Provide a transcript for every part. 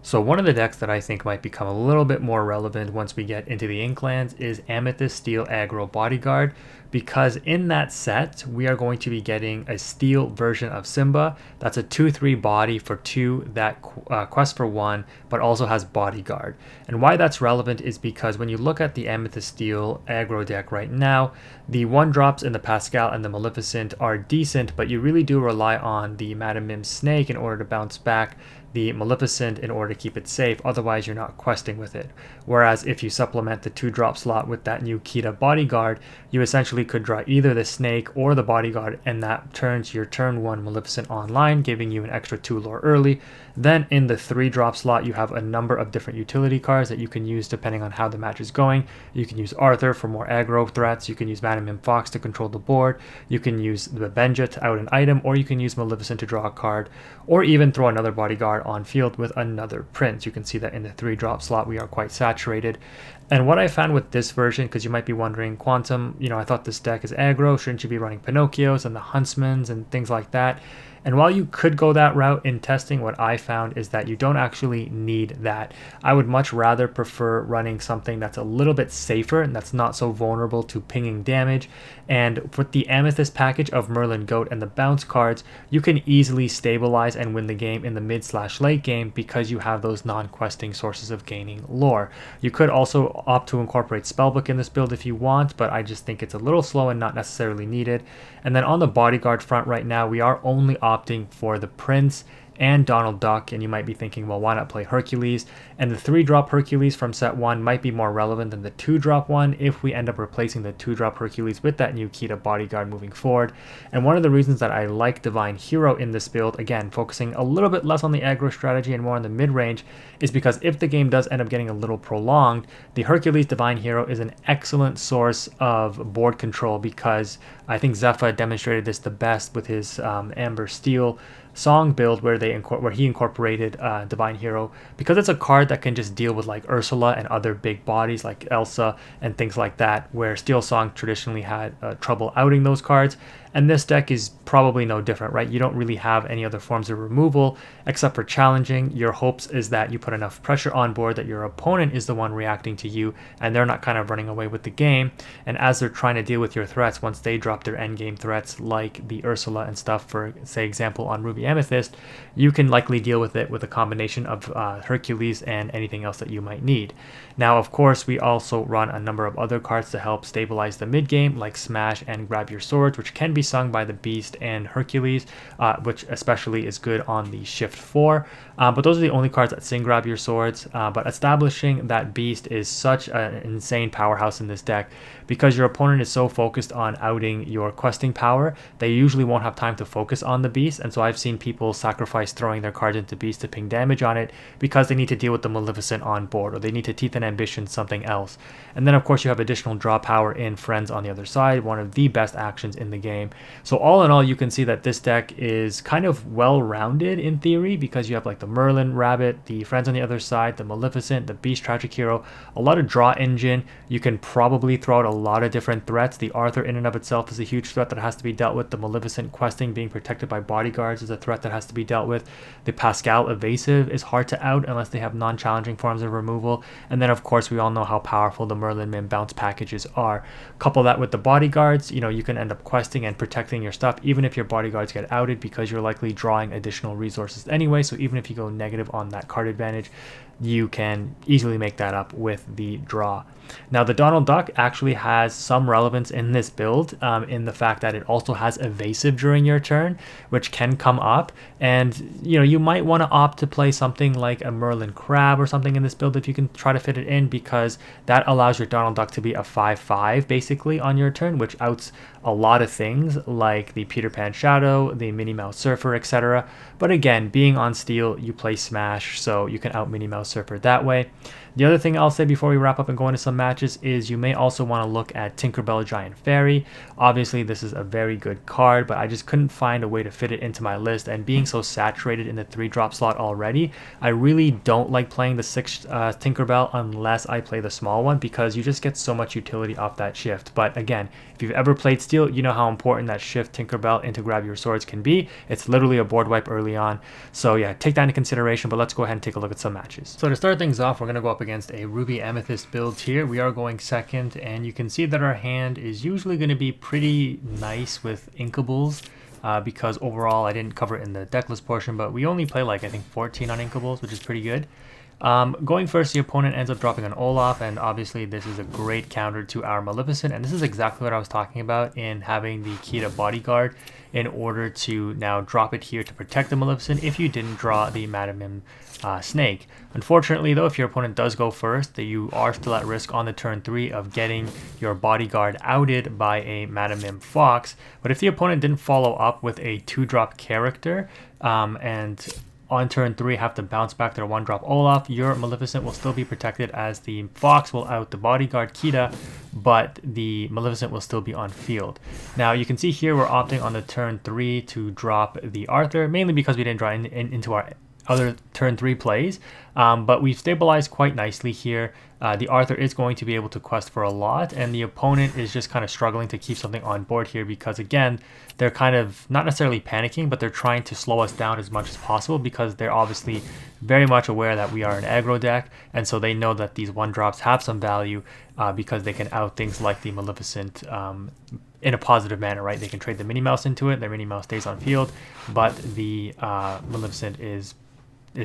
So one of the decks that I think might become a little bit more relevant once we get into the Inklands is Amethyst Steel Aggro Bodyguard, because in that set we are going to be getting a steel version of Simba that's a 2/3 body for 2 that quest for 1 but also has Bodyguard. And why that's relevant is because when you look at the Amethyst Steel Aggro deck right now, the 1-drops in the Pascal and the Maleficent are decent, but you really do rely on the Madame Mim's Snake in order to bounce back the Maleficent in order to keep it safe, otherwise you're not questing with it. Whereas if you supplement the 2-drop slot with that new KIDA Bodyguard, you essentially could draw either the Snake or the Bodyguard, and that turns your turn 1 Maleficent online, giving you an extra 2 lore early. Then in the 3-drop slot you have a number of different utility cards that you can use depending on how the match is going. You can use Arthur for more aggro threats, you can use Madame Mim Fox to control the board, you can use the Benja to out an item, or you can use Maleficent to draw a card, or even throw another Bodyguard on field with another prince. You can see that in the 3-drop slot we are quite saturated. And what I found with this version, because you might be wondering, Quantum, I thought this deck is aggro, shouldn't you be running Pinocchios and the Huntsmans and things like that? And while you could go that route in testing, what I found is that you don't actually need that. I would much rather prefer running something that's a little bit safer and that's not so vulnerable to pinging damage. And with the Amethyst package of Merlin Goat and the bounce cards, you can easily stabilize and win the game in the mid/late game because you have those non-questing sources of gaining lore. You could also opt to incorporate Spellbook in this build if you want, but I just think it's a little slow and not necessarily needed. And then on the Bodyguard front right now, we are only opting for the Prince and Donald Duck, and you might be thinking, well, why not play Hercules? And the 3-drop Hercules from set 1 might be more relevant than the 2-drop one if we end up replacing the 2-drop Hercules with that new KIDA Bodyguard moving forward. And one of the reasons that I like Divine Hero in this build, again focusing a little bit less on the aggro strategy and more on the mid-range, is because if the game does end up getting a little prolonged, the Hercules Divine Hero is an excellent source of board control, because I think Zephyr demonstrated this the best with his Amber Steel Song build where he incorporated Divine Hero, because it's a card that can just deal with like Ursula and other big bodies like Elsa and things like that, where Steel Song traditionally had trouble outing those cards. And this deck is probably no different, right? You don't really have any other forms of removal except for challenging. Your hopes is that you put enough pressure on board that your opponent is the one reacting to you and they're not kind of running away with the game. And as they're trying to deal with your threats, once they drop their endgame threats like the Ursula and stuff, for say example on Ruby Amethyst, you can likely deal with it with a combination of Hercules and anything else that you might need. Now, of course, we also run a number of other cards to help stabilize the mid game, like Smash and Grab Your Swords, which can be sung by the Beast and Hercules, which especially is good on the Shift 4. But those are the only cards that sing Grab Your Swords. But establishing that Beast is such an insane powerhouse in this deck, because your opponent is so focused on outing your questing power, they usually won't have time to focus on the Beast. And so I've seen people sacrifice throwing their cards into Beast to ping damage on it because they need to deal with the Maleficent on board, or they need to Teeth and Ambition something else. And then of course you have additional draw power in Friends on the other side, one of the best actions in the game. So all in all, you can see that this deck is kind of well-rounded in theory, because you have like the Merlin Rabbit, the Friends on the other side, the Maleficent, the Beast Tragic Hero, a lot of draw engine. You can probably throw out a lot of different threats. The Arthur in and of itself is a huge threat that has to be dealt with. The Maleficent questing being protected by bodyguards is a threat that has to be dealt with. The Pascal evasive is hard to out unless they have non-challenging forms of removal. And then of course we all know how powerful the Merlin Mim bounce packages are. Couple that with the bodyguards, you can end up questing and protecting your stuff even if your bodyguards get outed, because you're likely drawing additional resources anyway. So even if you go negative on that card advantage, you can easily make that up with the draw. Now, the Donald Duck actually has some relevance in this build, in the fact that it also has evasive during your turn, which can come up. And, you might want to opt to play something like a Merlin Crab or something in this build if you can try to fit it in, because that allows your Donald Duck to be a 5/5 basically on your turn, which outs a lot of things like the Peter Pan Shadow, the Minnie Mouse Surfer, etc. But again, being on steel, you play Smash, so you can out Minnie Mouse Surfer that way. The other thing I'll say before we wrap up and go into some matches is you may also want to look at Tinkerbell Giant Fairy. Obviously, this is a very good card, but I just couldn't find a way to fit it into my list. And being so saturated in the 3-drop slot already, I really don't like playing the 6 Tinkerbell unless I play the small one, because you just get so much utility off that shift. But again, if you've ever played Steel, you know how important important that Shift Tinkerbell into Grab Your Swords can be. It's literally a board wipe early on. So yeah, take that into consideration, but let's go ahead and take a look at some matches. So to start things off, we're going to go up against a Ruby Amethyst build here. We are going second, and you can see that our hand is usually going to be pretty nice with Inkables. Because overall I didn't cover it in the decklist portion, but we only play like I think 14 on Inkables, which is pretty good. Going first, the opponent ends up dropping an Olaf, and obviously this is a great counter to our Maleficent, and this is exactly what I was talking about in having the KIDA Bodyguard in order to now drop it here to protect the Maleficent if you didn't draw the Madame Mim snake. Unfortunately though, if your opponent does go first, that you are still at risk on the turn 3 of getting your bodyguard outed by a Madame Mim fox. But if the opponent didn't follow up with a 2-drop character and on turn 3 have to bounce back their 1-drop Olaf, your Maleficent will still be protected as the fox will out the bodyguard KIDA, but the Maleficent will still be on field. Now you can see here we're opting on the turn 3 to drop the Arthur, mainly because we didn't draw into our other turn 3 plays, but we've stabilized quite nicely here. The Arthur is going to be able to quest for a lot, and the opponent is just kind of struggling to keep something on board here because, again, they're kind of not necessarily panicking, but they're trying to slow us down as much as possible because they're obviously very much aware that we are an aggro deck, and so they know that these 1-drops have some value because they can out things like the Maleficent in a positive manner, right? They can trade the Minnie Mouse into it, their Minnie Mouse stays on field, but the Maleficent is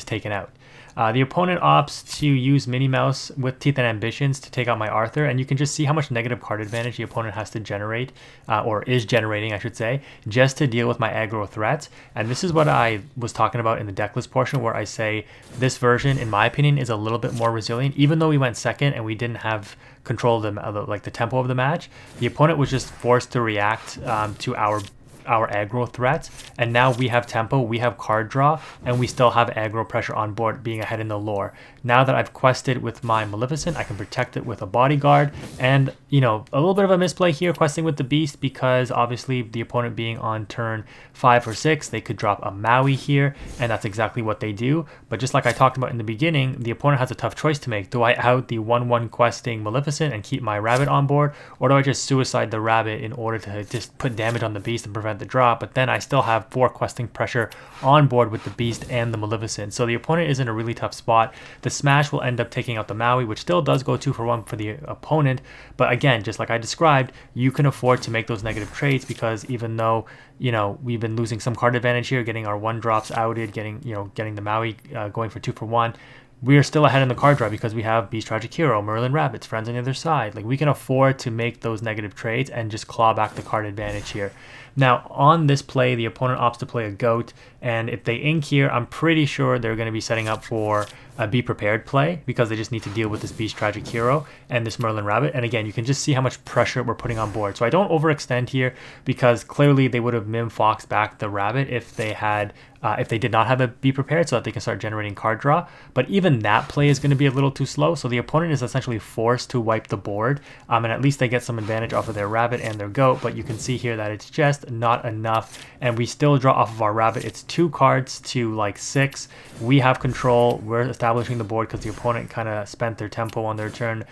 taken out. The opponent opts to use Minnie Mouse with Teeth and Ambitions to take out my Arthur, and you can just see how much negative card advantage the opponent has to generate, or is generating, I should say, just to deal with my aggro threats. And this is what I was talking about in the decklist portion, where I say this version, in my opinion, is a little bit more resilient. Even though we went second and we didn't have control of the tempo of the match, the opponent was just forced to react to our aggro threats, and now we have tempo, we have card draw, and we still have aggro pressure on board being ahead in the lore. Now that I've quested with my Maleficent, I can protect it with a bodyguard, and you know, a little bit of a misplay here questing with the beast because obviously the opponent being on turn 5 or 6, they could drop a Maui here, and that's exactly what they do. But just like I talked about in the beginning, the opponent has a tough choice to make. Do I out the 1/1 questing Maleficent and keep my rabbit on board, or do I just suicide the rabbit in order to just put damage on the beast and prevent the draw? But then I still have 4 questing pressure on board with the beast and the Maleficent, so the opponent is in a really tough spot. The smash will end up taking out the Maui, which still does go 2 for 1 for the opponent, but again, just like I described, you can afford to make those negative trades because even though, you know, we've been losing some card advantage here, getting our 1-drops outed, getting the Maui going for 2 for 1, we are still ahead in the card draw because we have Beast Tragic Hero, Merlin Rabbits, friends on the other side. Like, we can afford to make those negative trades and just claw back the card advantage here. Now, on this play, the opponent opts to play a goat, and if they ink here, I'm pretty sure they're going to be setting up for a Be Prepared play because they just need to deal with this Beast Tragic Hero and this Merlin Rabbit. And again, you can just see how much pressure we're putting on board. So I don't overextend here because clearly they would have Mim Fox back the Rabbit if they had if they did not have a Be Prepared so that they can start generating card draw. But even that play is going to be a little too slow, so the opponent is essentially forced to wipe the board, and at least they get some advantage off of their Rabbit and their Goat, but you can see here that it's just not enough, and we still draw off of our Rabbit. It's 2 cards to like 6. We have control. We're establishing the board because the opponent kind of spent their tempo on their turn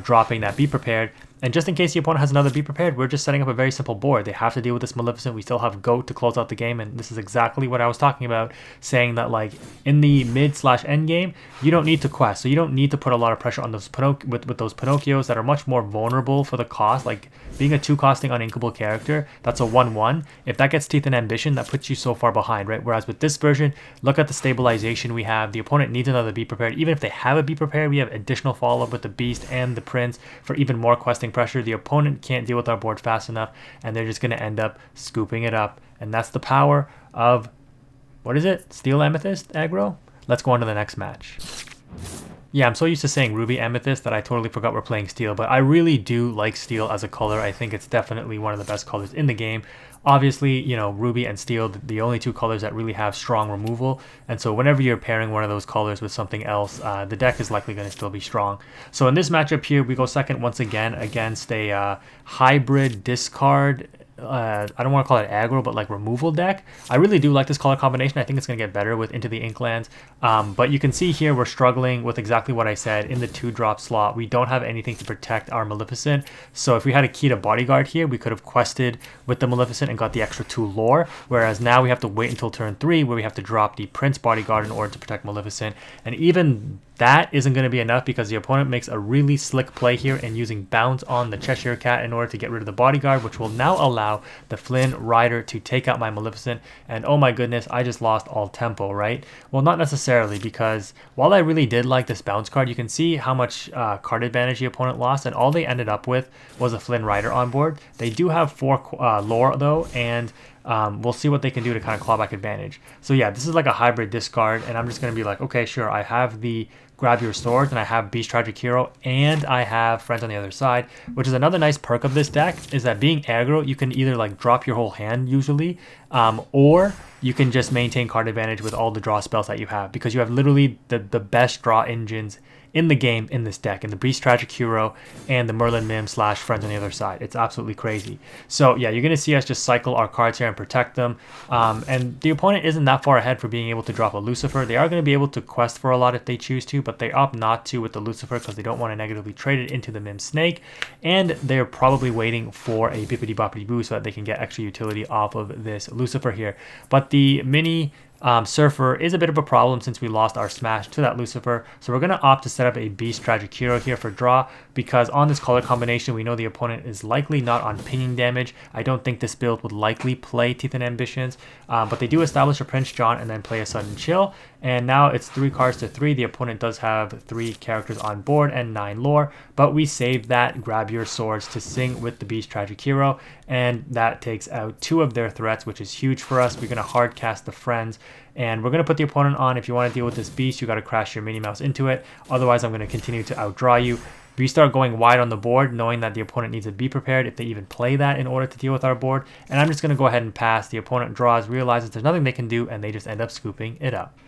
dropping that Be Prepared. And just in case the opponent has another Be Prepared, we're just setting up a very simple board. They have to deal with this Maleficent. We still have Goat to close out the game, and this is exactly what I was talking about, saying that like in the mid/end game, you don't need to quest, so you don't need to put a lot of pressure on those with those Pinocchios that are much more vulnerable for the cost. Like being a 2-costing uninkable character, that's a 1/1. If that gets Teeth and Ambition, that puts you so far behind, right? Whereas with this version, look at the stabilization we have. The opponent needs another Be Prepared. Even if they have a Be Prepared, we have additional follow-up with the Beast and the Prince for even more questing pressure. The opponent can't deal with our board fast enough, and they're just going to end up scooping it up. And that's the power of, what is it? Steel Amethyst aggro? Let's go on to the next match. Yeah, I'm so used to saying Ruby Amethyst that I totally forgot we're playing Steel, but I really do like Steel as a color. I think it's definitely one of the best colors in the game. Obviously, you know, Ruby and Steel, the only 2 colors that really have strong removal, and so whenever you're pairing one of those colors with something else, the deck is likely going to still be strong. So in this matchup here, we go second once again against a hybrid discard I don't want to call it aggro, but like removal deck. I really do like this color combination. I think it's going to get better with Into the Inklands. But you can see here we're struggling with exactly what I said in the 2-drop slot. We don't have anything to protect our Maleficent. So if we had a KIDA Bodyguard here, we could have quested with the Maleficent and got the extra 2 lore. Whereas now we have to wait until turn 3 where we have to drop the Prince Bodyguard in order to protect Maleficent. And even that isn't going to be enough because the opponent makes a really slick play here in using Bounce on the Cheshire Cat in order to get rid of the Bodyguard, which will now allow the Flynn Rider to take out my Maleficent. And oh my goodness, I just lost all tempo, right? Well, not necessarily, because while I really did like this Bounce card, you can see how much card advantage the opponent lost, and all they ended up with was a Flynn Rider on board. They do have 4 lore though, and we'll see what they can do to kind of claw back advantage. So yeah, this is like a hybrid discard, and I'm just going to be like, okay, sure, I have the Grab Your Swords, and I have Beast Tragic Hero, and I have Friends on the other side, which is another nice perk of this deck, is that being aggro, you can either like drop your whole hand usually, or you can just maintain card advantage with all the draw spells that you have, because you have literally the best draw engines in the game in this deck, in the Beast Tragic Hero and the Merlin Mim / Friends on the other side. It's absolutely crazy. So yeah, you're going to see us just cycle our cards here and protect them. And the opponent isn't that far ahead for being able to drop a Lucifer. They are going to be able to quest for a lot if they choose to, but they opt not to with the Lucifer because they don't want to negatively trade it into the Mim Snake. And they're probably waiting for a Bippity Boppity Boo so that they can get extra utility off of this Lucifer here. But the mini Surfer is a bit of a problem since we lost our smash to that Lucifer. So we're going to opt to set up a Beast Tragic Hero here for draw, because on this color combination we know the opponent is likely not on pinging damage. I don't think this build would likely play Teeth and Ambitions, but they do establish a Prince John and then play a Sudden Chill. And now it's 3 cards to 3. The opponent does have 3 characters on board and 9 lore, but we saved that Grab Your Swords to sing with the Beast Tragic Hero, and that takes out 2 of their threats, which is huge for us. We're going to hard cast the Friends, and we're going to put the opponent on. If you want to deal with this beast, you got to crash your Minnie Mouse into it. Otherwise, I'm going to continue to outdraw you. We start going wide on the board, knowing that the opponent needs to be prepared if they even play that in order to deal with our board. And I'm just going to go ahead and pass. The opponent draws, realizes there's nothing they can do, and they just end up scooping it up.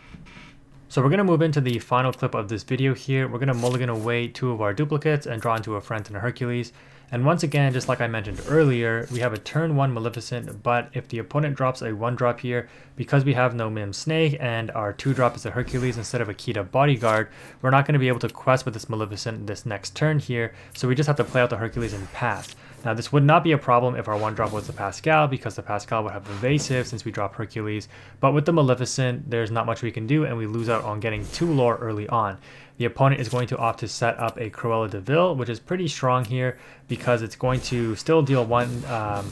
So we're going to move into the final clip of this video here. We're going to mulligan away 2 of our duplicates and draw into a Friends and a Hercules. And once again, just like I mentioned earlier, we have a turn 1 Maleficent, but if the opponent drops a 1-drop here, because we have no Mim Snake and our 2-drop is a Hercules instead of a KIDA Bodyguard, we're not going to be able to quest with this Maleficent this next turn here, so we just have to play out the Hercules and pass. Now this would not be a problem if our 1-drop was the Pascal, because the Pascal would have evasive since we drop Hercules, but with the Maleficent, there's not much we can do and we lose out on getting 2 lore early on. The opponent is going to opt to set up a Cruella de Vil, which is pretty strong here because it's going to still deal 1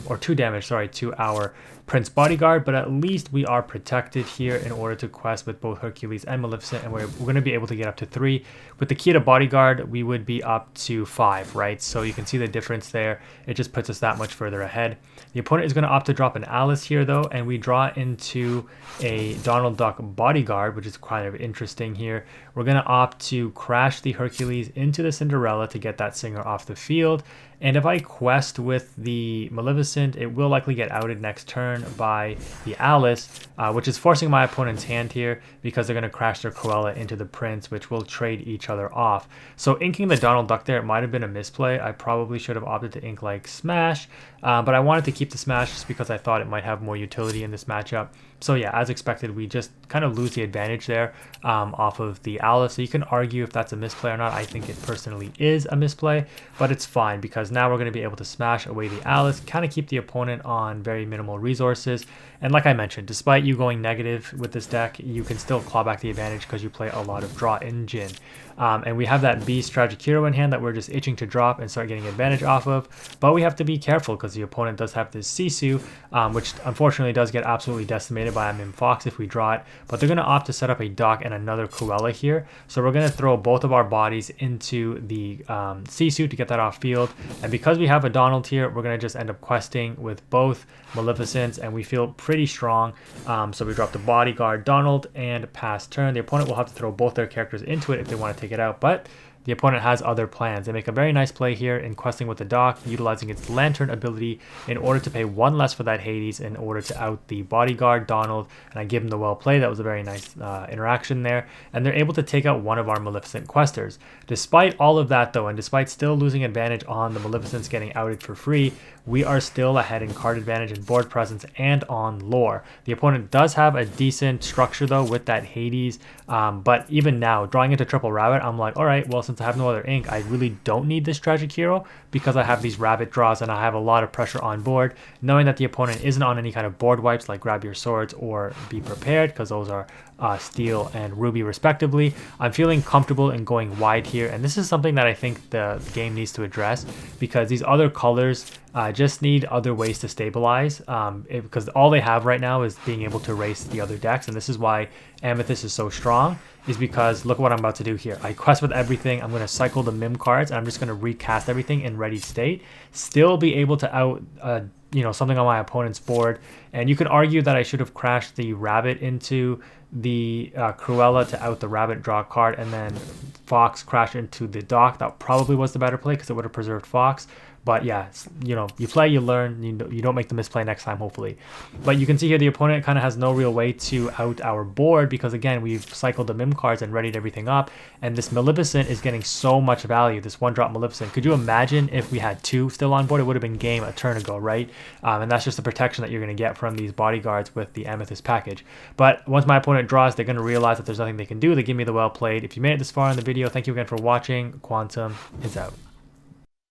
or 2 damage, to our Prince Bodyguard, but at least we are protected here in order to quest with both Hercules and Maleficent, and we're going to be able to get up to 3. With the KIDA Bodyguard, we would be up to 5, right? So you can see the difference there. It just puts us that much further ahead. The opponent is going to opt to drop an Alice here though, and we draw into a Donald Duck Bodyguard, which is kind of interesting here. We're going to opt to crash the Hercules into the Cinderella to get that singer off the field. And if I quest with the Maleficent, it will likely get outed next turn by the Alice, which is forcing my opponent's hand here because they're going to crash their Cruella into the Prince, which will trade each other off. So inking the Donald Duck there, it might have been a misplay. I probably should have opted to ink like Smash, but I wanted to keep the Smash just because I thought it might have more utility in this matchup. So yeah, as expected, we just kind of lose the advantage there off of the Alice. So you can argue if that's a misplay or not. I think it personally is a misplay, but it's fine because now we're going to be able to smash away the Alice, kind of keep the opponent on very minimal resources. And like I mentioned, despite you going negative with this deck, you can still claw back the advantage because you play a lot of draw engine. And we have that Beast Tragic Hero in hand that we're just itching to drop and start getting advantage off of. But we have to be careful because the opponent does have this Sisu, which unfortunately does get absolutely decimated by a Mim Fox if we draw it. But they're going to opt to set up a Dock and another Cruella here. So we're going to throw both of our bodies into the Sisu to get that off field. And because we have a Donald here, we're going to just end up questing with both Maleficents, and we feel pretty strong. So we drop the Bodyguard Donald and pass turn. The opponent will have to throw both their characters into it if they want to take it out, but the opponent has other plans. They make a very nice play here in questing with the Dock, utilizing its Lantern ability in order to pay 1 less for that Hades in order to out the Bodyguard Donald, and I give him the well play. That was a very nice interaction there, and they're able to take out one of our Maleficent questers. Despite all of that though, and despite still losing advantage on the Maleficents getting outed for free, we are still ahead in card advantage and board presence and on lore. The opponent does have a decent structure though with that Hades, but even now, drawing into Triple Rabbit, I'm like, all right, well, since I have no other ink, I really don't need this Tragic Hero because I have these Rabbit draws and I have a lot of pressure on board, knowing that the opponent isn't on any kind of board wipes like Grab Your Swords or Be Prepared, because those are Steel and Ruby respectively. I'm feeling comfortable in going wide here, and this is something that I think the game needs to address, because these other colors just need other ways to stabilize, because all they have right now is being able to race the other decks, and this is why Amethyst is so strong, is because look what I'm about to do here. I quest with everything, I'm going to cycle the Mim cards, and I'm just going to recast everything in ready state, still be able to out something on my opponent's board. And you could argue that I should have crashed the Rabbit into the Cruella to out the Rabbit, draw a card, and then Fox crash into the dock. That probably was the better play because it would have preserved Fox. But yeah, you play, you learn, you don't make the misplay next time, hopefully. But you can see here the opponent kind of has no real way to out our board because, again, we've cycled the Mim cards and readied everything up. And this Maleficent is getting so much value, this one-drop Maleficent. Could you imagine if we had two still on board? It would have been game a turn ago, right? And that's just the protection that you're going to get from these bodyguards with the Amethyst package. But once my opponent draws, they're going to realize that there's nothing they can do. They give me the well played. If you made it this far in the video, thank you again for watching. Quantum is out.